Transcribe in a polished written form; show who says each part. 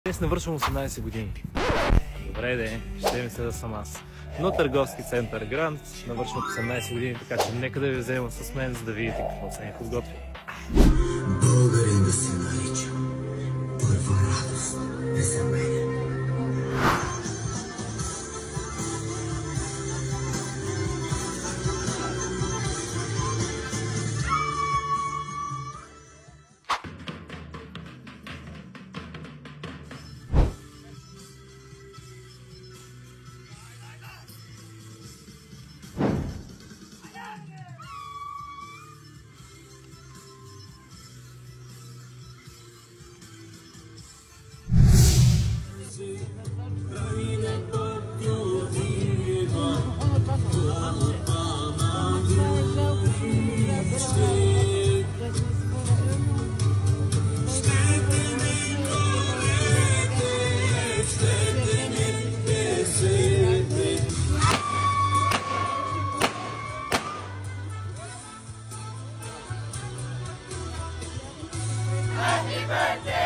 Speaker 1: Днес навършвам 18 години. Добре де, ще ми се да съм аз. Но търговски център Грант навършвам 18 години, така че нека да ви взема с мен, за да видите какво се е подготвил.
Speaker 2: Българин да се нарича. Първа радост е за мене.
Speaker 3: Happy birthday!